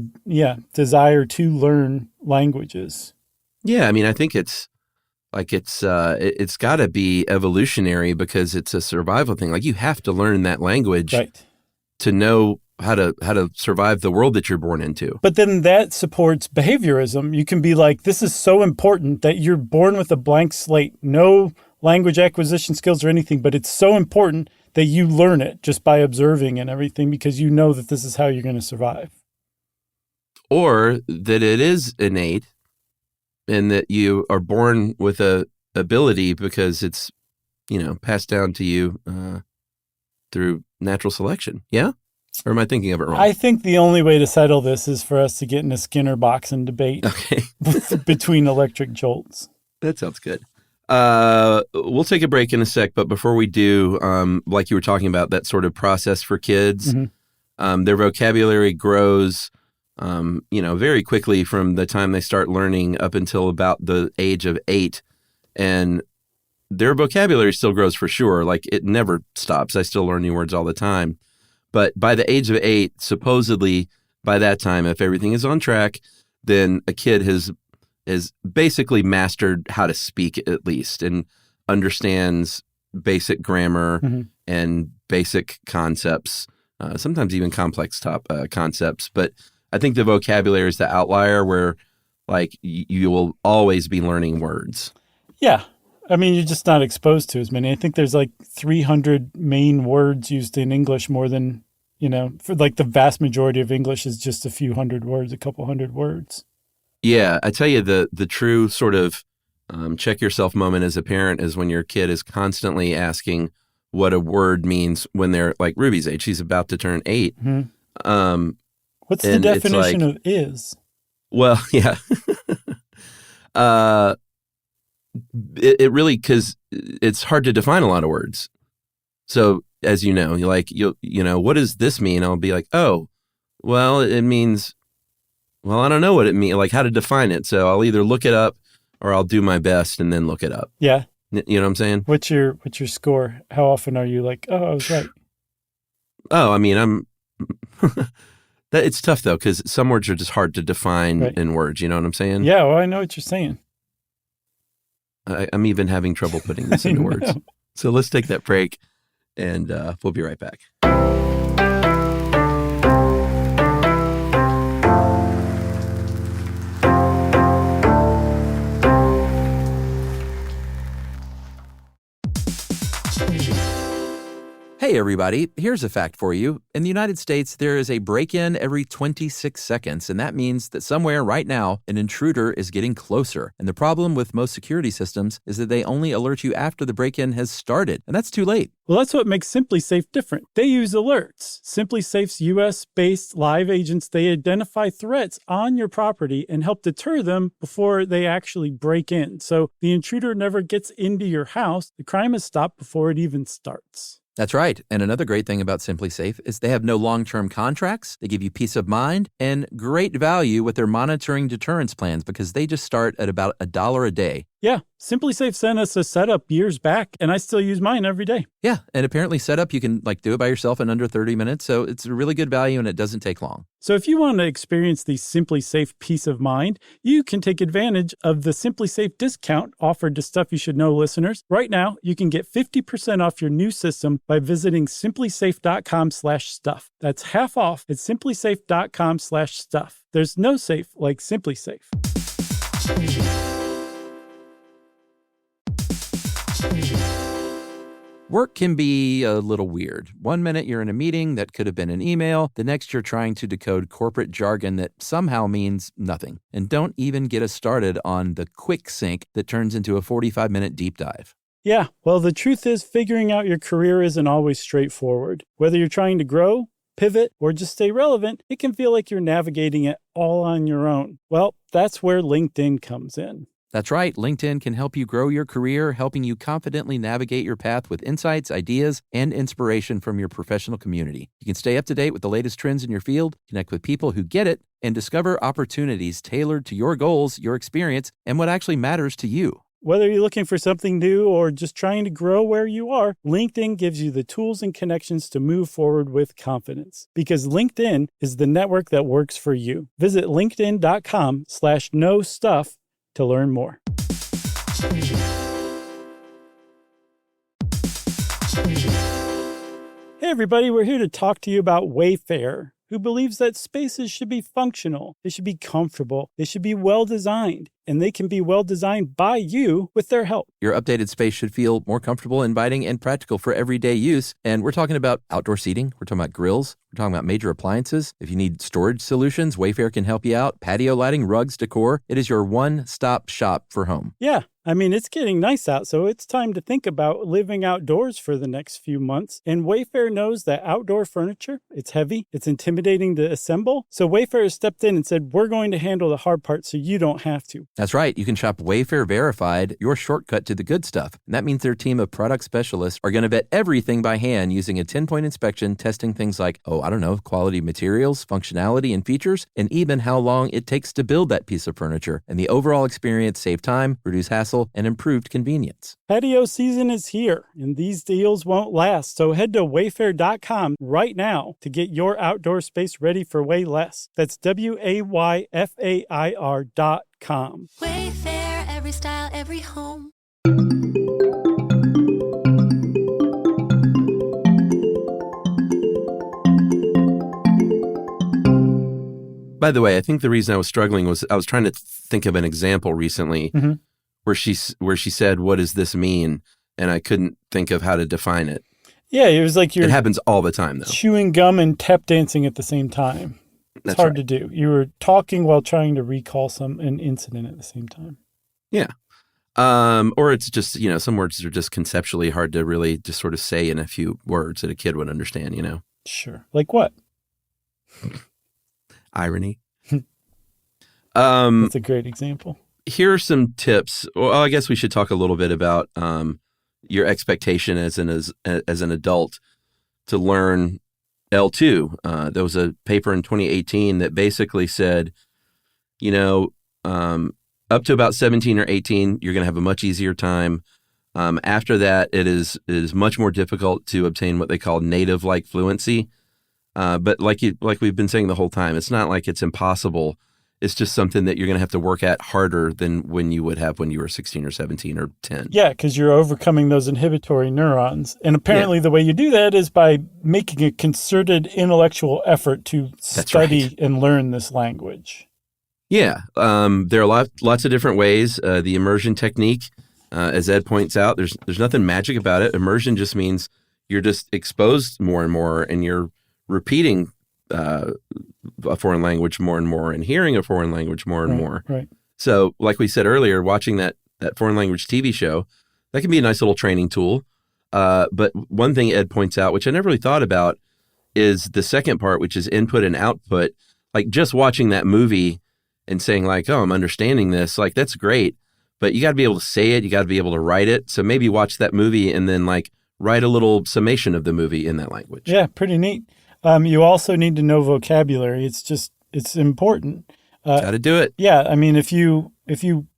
desire to learn languages. Yeah, I mean, I think it's got to be evolutionary because it's a survival thing. Like you have to learn that language to know how to survive the world that you're born into. But then that supports behaviorism. You can be like, this is so important that you're born with a blank slate, no language acquisition skills or anything, but it's so important that you learn it just by observing and everything because you know that this is how you're going to survive. Or that it is innate and that you are born with a ability because it's, passed down to you through natural selection. Yeah? Or am I thinking of it wrong? I think the only way to settle this is for us to get in a Skinner box and debate between electric jolts. That sounds good. We'll take a break in a sec, but before we do, like you were talking about, that sort of process for kids, their vocabulary grows very quickly from the time they start learning up until about the age of 8. And their vocabulary still grows for sure. Like it never stops. I still learn new words all the time. But by the age of 8, supposedly by that time, if everything is on track, then a kid has basically mastered how to speak at least and understands basic grammar and basic concepts, sometimes even complex concepts. But I think the vocabulary is the outlier where like you will always be learning words. Yeah. I mean, you're just not exposed to as many. I think there's like 300 main words used in English more than, for like the vast majority of English is just a few hundred words, a couple hundred words. Yeah. I tell you, the true sort of check yourself moment as a parent is when your kid is constantly asking what a word means when they're like Ruby's age. She's about to turn 8. What's the definition of is? Well, yeah. It really, because it's hard to define a lot of words. So as you know, you're like, what does this mean? I'll be like, oh, Well, it means, well, I don't know what it means, like how to define it. So I'll either look it up or I'll do my best and then look it up. Yeah. You know what I'm saying? What's your score? How often are you like, oh, I was right? Oh, I mean, it's tough though, because some words are just hard to define in words. You know what I'm saying? Yeah, well, I know what you're saying. I'm even having trouble putting this into words. So let's take that break and we'll be right back. Hey, everybody, here's a fact for you. In the United States, there is a break-in every 26 seconds, and that means that somewhere right now, an intruder is getting closer. And the problem with most security systems is that they only alert you after the break-in has started, and that's too late. Well, that's what makes SimpliSafe different. They use alerts. SimpliSafe's US-based live agents, they identify threats on your property and help deter them before they actually break in. So the intruder never gets into your house. The crime is stopped before it even starts. That's right. And another great thing about SimpliSafe is they have no long-term contracts. They give you peace of mind and great value with their monitoring deterrence plans because they just start at about $1 a day. Yeah, SimpliSafe sent us a setup years back, and I still use mine every day. Yeah, and apparently setup, you can do it by yourself in under 30 minutes, so it's a really good value and it doesn't take long. So if you want to experience the SimpliSafe peace of mind, you can take advantage of the SimpliSafe discount offered to Stuff You Should Know listeners. Right now, you can get 50% off your new system by visiting simplisafe.com/stuff. That's half off at simplisafe.com/stuff. There's no safe like SimpliSafe. Work can be a little weird. One minute you're in a meeting that could have been an email. The next you're trying to decode corporate jargon that somehow means nothing. And don't even get us started on the quick sync that turns into a 45-minute deep dive. Yeah, well, the truth is figuring out your career isn't always straightforward. Whether you're trying to grow, pivot, or just stay relevant, it can feel like you're navigating it all on your own. Well, that's where LinkedIn comes in. That's right. LinkedIn can help you grow your career, helping you confidently navigate your path with insights, ideas, and inspiration from your professional community. You can stay up to date with the latest trends in your field, connect with people who get it, and discover opportunities tailored to your goals, your experience, and what actually matters to you. Whether you're looking for something new or just trying to grow where you are, LinkedIn gives you the tools and connections to move forward with confidence. Because LinkedIn is the network that works for you. Visit linkedin.com/knowstuff to learn more. Hey everybody, we're here to talk to you about Wayfair, who believes that spaces should be functional, they should be comfortable, they should be well designed, and they can be well designed by you with their help. Your updated space should feel more comfortable, inviting, and practical for everyday use. And we're talking about outdoor seating. We're talking about grills. We're talking about major appliances. If you need storage solutions, Wayfair can help you out. Patio lighting, rugs, decor. It is your one-stop shop for home. Yeah. I mean, it's getting nice out, so it's time to think about living outdoors for the next few months. And Wayfair knows that outdoor furniture, it's heavy, it's intimidating to assemble. So Wayfair has stepped in and said, we're going to handle the hard part so you don't have to. That's right. You can shop Wayfair Verified, your shortcut to the good stuff. And that means their team of product specialists are going to vet everything by hand using a 10-point inspection, testing things like, quality materials, functionality, and features, and even how long it takes to build that piece of furniture. And the overall experience save time, reduce hassle, and improved convenience. Patio season is here, and these deals won't last. So head to wayfair.com right now to get your outdoor space ready for way less. That's WAYFAIR.com. Wayfair, every style, every home. By the way, I think the reason I was struggling was I was trying to think of an example recently where she said, "What does this mean?" And I couldn't think of how to define it. Yeah, it was like it happens all the time, though. Chewing gum and tap dancing at the same time. It's hard to do. You were talking while trying to recall an incident at the same time. Yeah. Or it's just, some words are just conceptually hard to really just sort of say in a few words that a kid would understand, Sure. Like what? Irony. That's a great example. Here are some tips. Well, I guess we should talk a little bit about your expectation as an adult to learn L2. There was a paper in 2018 that basically said, up to about 17 or 18, you're going to have a much easier time. After that, it is much more difficult to obtain what they call native-like fluency. But like we've been saying the whole time, it's not like it's impossible. It's just something that you're going to have to work at harder than when you would have when you were 16 or 17 or 10. Yeah, because you're overcoming those inhibitory neurons. And apparently the way you do that is by making a concerted intellectual effort to study and learn this language. Yeah, there are lots of different ways. The immersion technique, as Ed points out, there's nothing magic about it. Immersion just means you're just exposed more and more, and you're repeating a foreign language more and more, and hearing a foreign language more and more. Right. So, like we said earlier, watching that foreign language TV show, that can be a nice little training tool. But one thing Ed points out, which I never really thought about, is the second part, which is input and output. Like just watching that movie and saying like, oh, I'm understanding this, like that's great. But you got to be able to say it. You got to be able to write it. So maybe watch that movie and then like write a little summation of the movie in that language. Yeah, pretty neat. You also need to know vocabulary. It's important. Got to do it. Yeah, I mean, if you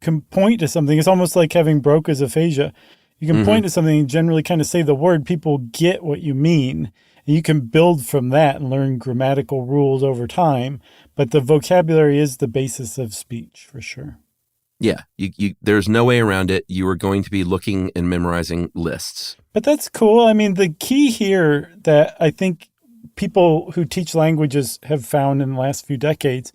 can point to something, it's almost like having Broca's aphasia. You can point to something and generally kind of say the word, people get what you mean. And you can build from that and learn grammatical rules over time. But the vocabulary is the basis of speech, for sure. Yeah, there's no way around it. You are going to be looking and memorizing lists. But that's cool. I mean, the key here that I think people who teach languages have found in the last few decades,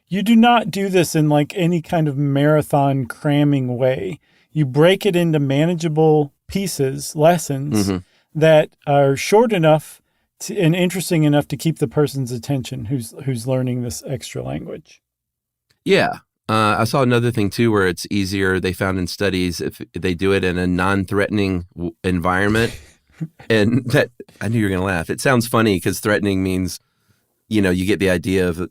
you do not do this in like any kind of marathon cramming way. You break it into manageable pieces, lessons that are short enough and interesting enough to keep the person's attention who's learning this extra language. Yeah. I saw another thing too, where it's easier. They found in studies if they do it in a non-threatening environment. And that, I knew you were going to laugh. It sounds funny because threatening means, you get the idea of,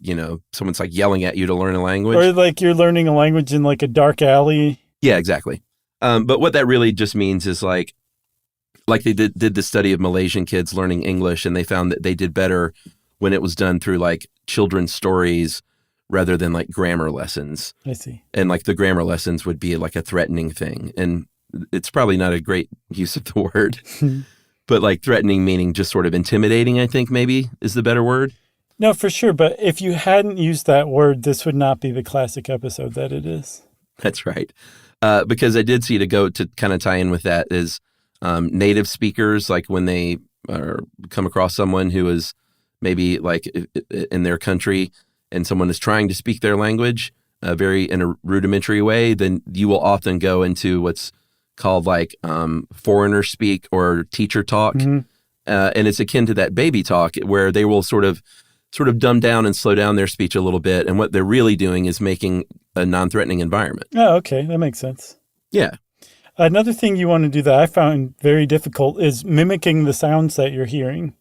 someone's like yelling at you to learn a language. Or like you're learning a language in like a dark alley. Yeah, exactly. But what that really just means is like they did the study of Malaysian kids learning English, and they found that they did better when it was done through like children's stories rather than like grammar lessons. I see. And like the grammar lessons would be like a threatening thing. And it's probably not a great use of the word. But like threatening meaning just sort of intimidating, I think maybe is the better word. No, for sure. But if you hadn't used that word, this would not be the classic episode that it is. That's right. Because I did see, to go to kind of tie in with that, is native speakers, like when they come across someone who is maybe like in their country and someone is trying to speak their language in a rudimentary way, then you will often go into what's called like foreigner speak or teacher talk. And it's akin to that baby talk where they will sort of dumb down and slow down their speech a little bit. And what they're really doing is making a non-threatening environment. Oh, okay. That makes sense. Yeah. Another thing you want to do that I found very difficult is mimicking the sounds that you're hearing.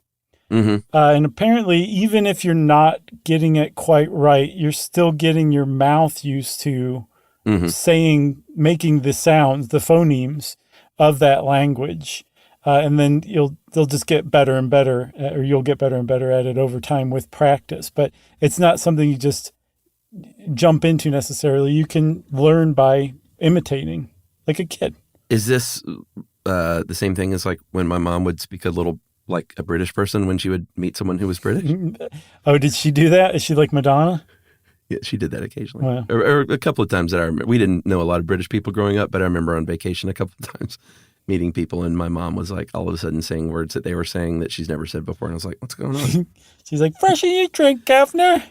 And apparently, even if you're not getting it quite right, you're still getting your mouth used to making the sounds, the phonemes of that language. And then they'll just get better and better, or you'll get better and better at it over time with practice. But it's not something you just jump into necessarily. You can learn by imitating, like a kid. Is this the same thing as like when my mom would speak a little like a British person when she would meet someone who was British? Oh, did she do that? Is she like Madonna? Yeah, she did that occasionally. Wow. Or a couple of times that I remember. We didn't know a lot of British people growing up, but I remember on vacation a couple of times meeting people, and my mom was like all of a sudden saying words that they were saying that she's never said before, and I was like, "What's going on?" She's like, "Fresher you drink, governor."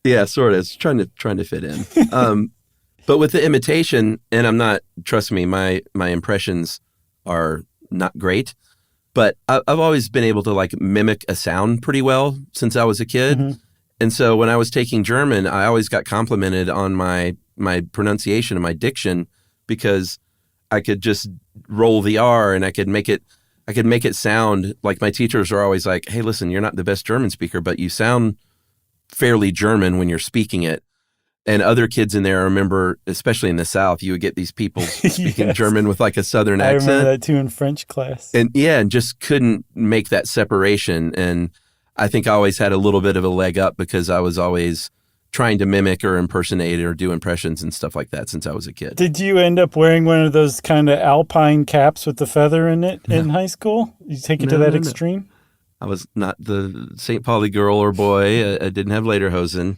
Yeah, sort of. It's trying to fit in. But with the imitation, and trust me, my impressions are not great, but I've always been able to like mimic a sound pretty well since I was a kid. And so when I was taking German, I always got complimented on my pronunciation and my diction because I could just roll the R and I could make it sound like, my teachers are always like, "Hey, listen, you're not the best German speaker, but you sound fairly German when you're speaking it." And other kids in there, I remember, especially in the South, you would get these people speaking German with like a Southern accent. I remember that too in French class. And just couldn't make that separation. And I think I always had a little bit of a leg up because I was always trying to mimic or impersonate or do impressions and stuff like that since I was a kid. Did you end up wearing one of those kind of alpine caps with the feather in it in high school? You take it to that extreme? I was not the St. Pauli girl or boy. I didn't have lederhosen,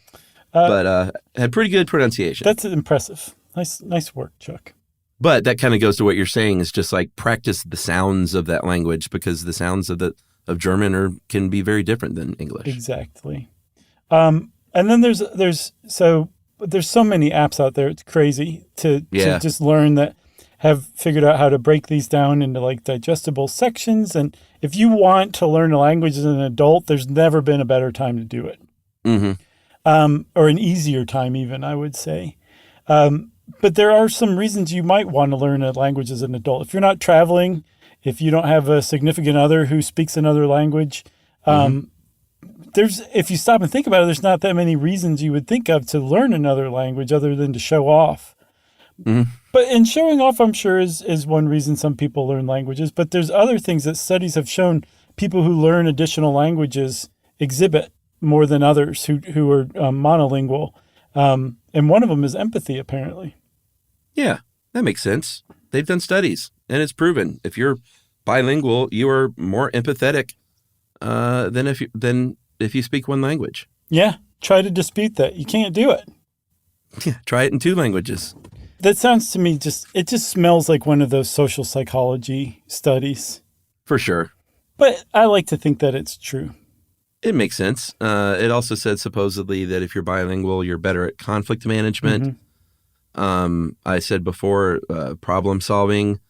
but had pretty good pronunciation. That's impressive. Nice work, Chuck. But that kind of goes to what you're saying is just like practice the sounds of that language because the sounds of German can be very different than English. Exactly. And then there's so many apps out there. It's crazy to just learn that have figured out how to break these down into like digestible sections. And if you want to learn a language as an adult, there's never been a better time to do it. Mm-hmm. Or an easier time even, I would say. But there are some reasons you might want to learn a language as an adult. If you're not traveling, if you don't have a significant other who speaks another language, if you stop and think about it, there's not that many reasons you would think of to learn another language other than to show off. Mm-hmm. But showing off, I'm sure, is one reason some people learn languages. But there's other things that studies have shown people who learn additional languages exhibit more than others who are monolingual. And one of them is empathy, apparently. Yeah, that makes sense. They've done studies, and it's proven. If you're bilingual, you are more empathetic than if you speak one language. Yeah, try to dispute that. You can't do it. Yeah, try it in 2 languages. That sounds to me it just smells like one of those social psychology studies. For sure. But I like to think that it's true. It makes sense. It also said supposedly that if you're bilingual, you're better at conflict management. Mm-hmm. I said before, problem solving,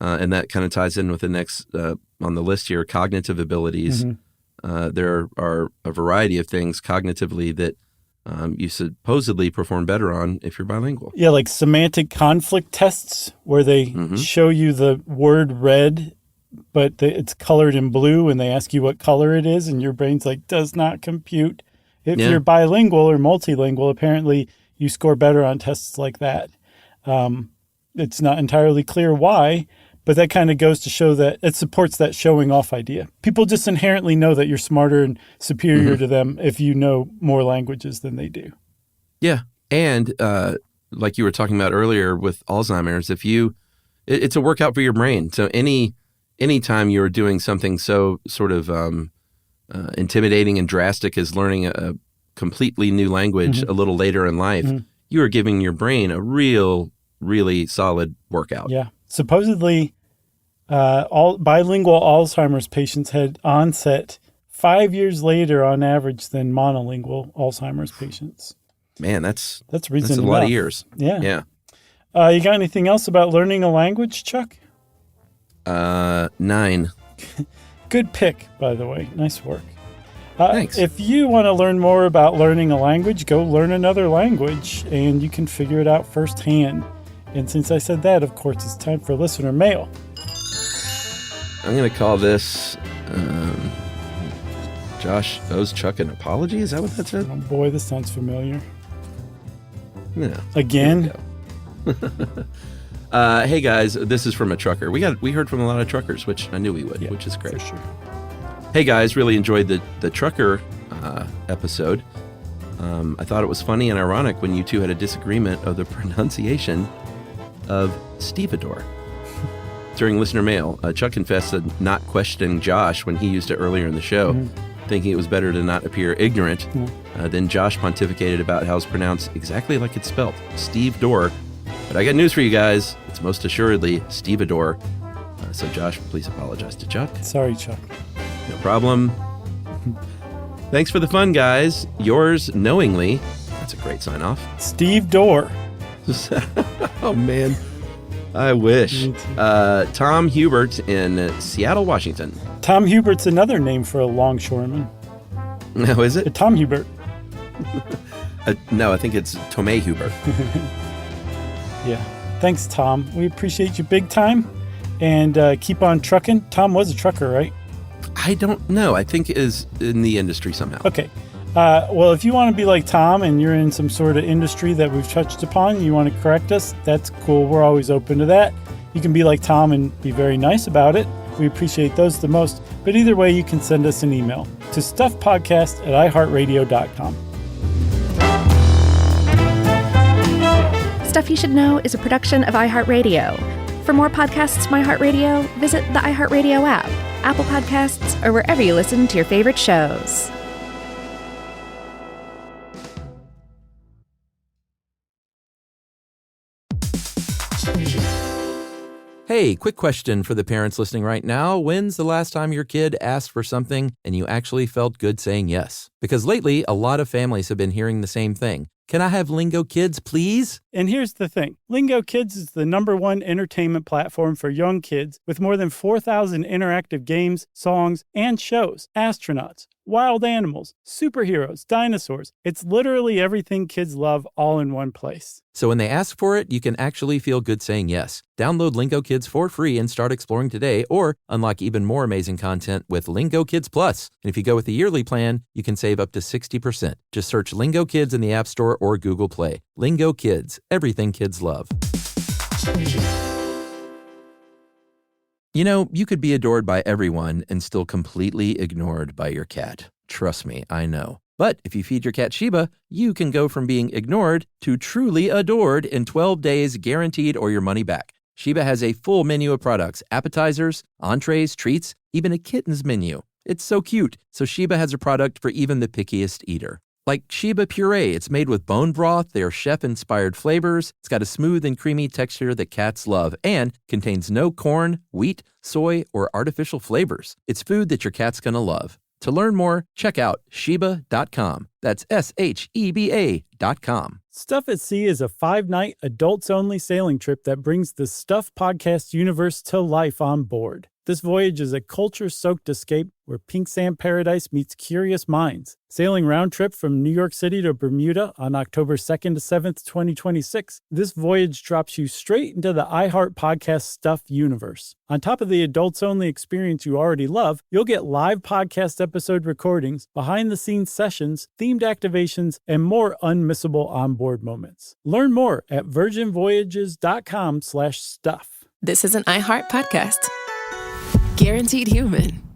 and that kind of ties in with the next on the list here, cognitive abilities. Mm-hmm. There are a variety of things cognitively that you supposedly perform better on if you're bilingual. Yeah, like semantic conflict tests where they show you the word red, but it's colored in blue, and they ask you what color it is, and your brain's like, does not compute. If you're bilingual or multilingual, apparently you score better on tests like that. It's not entirely clear why, but that kind of goes to show that it supports that showing off idea. People just inherently know that you're smarter and superior to them if you know more languages than they do. Yeah. And like you were talking about earlier with Alzheimer's, it's a workout for your brain. So anytime you're doing something so sort of intimidating and drastic as learning a completely new language a little later in life, you are giving your brain a really solid workout. Yeah. Supposedly, all bilingual Alzheimer's patients had onset 5 years later on average than monolingual Alzheimer's patients. Man, that's reason enough. A lot of years. Yeah. Yeah. You got anything else about learning a language, Chuck? 9. Good pick, by the way. Nice work. Thanks. If you want to learn more about learning a language, go learn another language, and you can figure it out firsthand. And since I said that, of course, it's time for listener mail. I'm going to call this Josh owes Chuck an apology. Is that what that said? Oh boy, this sounds familiar. No. Again? Hey guys, this is from a trucker. We heard from a lot of truckers, which I knew we would, which is great. For sure. Hey guys, really enjoyed the trucker episode. I thought it was funny and ironic when you two had a disagreement of the pronunciation of stevedore. During listener mail, Chuck confessed to not questioning Josh when he used it earlier in the show, thinking it was better to not appear ignorant. Then Josh pontificated about how it's pronounced exactly like it's spelled, stevedore. But I got news for you guys. It's most assuredly stevedore. So Josh, please apologize to Chuck. Sorry, Chuck. No problem. Thanks for the fun, guys. Yours knowingly. That's a great sign off. Steve Dorr. Oh, man. I wish. Tom Hubert in Seattle, Washington. Tom Hubert's another name for a longshoreman. No, is it? Tom Hubert. No, I think it's Tomei Hubert. Yeah. Thanks, Tom. We appreciate you big time. And keep on trucking. Tom was a trucker, right? I don't know. I think it is in the industry somehow. Okay. Well, if you want to be like Tom and you're in some sort of industry that we've touched upon, you want to correct us, that's cool. We're always open to that. You can be like Tom and be very nice about it. We appreciate those the most, but either way, you can send us an email to stuffpodcast@iheartradio.com. Stuff You Should Know is a production of iHeartRadio. For more podcasts from iHeartRadio, visit the iHeartRadio app, Apple Podcasts, or wherever you listen to your favorite shows. Hey, quick question for the parents listening right now. When's the last time your kid asked for something and you actually felt good saying yes? Because lately, a lot of families have been hearing the same thing. Can I have Lingo Kids, please? And here's the thing. Lingo Kids is the #1 entertainment platform for young kids with more than 4,000 interactive games, songs, and shows. Astronauts, wild animals, superheroes, dinosaurs. It's literally everything kids love all in one place. So when they ask for it, you can actually feel good saying yes. Download Lingo Kids for free and start exploring today, or unlock even more amazing content with Lingo Kids Plus. And if you go with the yearly plan, you can save up to 60%. Just search Lingo Kids in the App Store or Google Play. Lingo Kids, everything kids love. You know, you could be adored by everyone and still completely ignored by your cat. Trust me, I know. But if you feed your cat Sheba, you can go from being ignored to truly adored in 12 days, guaranteed, or your money back. Sheba has a full menu of products, appetizers, entrees, treats, even a kitten's menu. It's so cute. So Sheba has a product for even the pickiest eater. Like Sheba Puree, it's made with bone broth. They are chef-inspired flavors. It's got a smooth and creamy texture that cats love and contains no corn, wheat, soy, or artificial flavors. It's food that your cat's gonna love. To learn more, check out Sheba.com. That's SHEBA.com. Stuff at Sea is a 5-night, adults-only sailing trip that brings the Stuff podcast universe to life on board. This voyage is a culture-soaked escape where pink sand paradise meets curious minds. Sailing round trip from New York City to Bermuda on October 2nd to 7th, 2026, this voyage drops you straight into the iHeart Podcast Stuff universe. On top of the adults-only experience you already love, you'll get live podcast episode recordings, behind-the-scenes sessions, themed activations, and more unmissable onboard moments. Learn more at virginvoyages.com/stuff. This is an iHeart podcast. Guaranteed Human.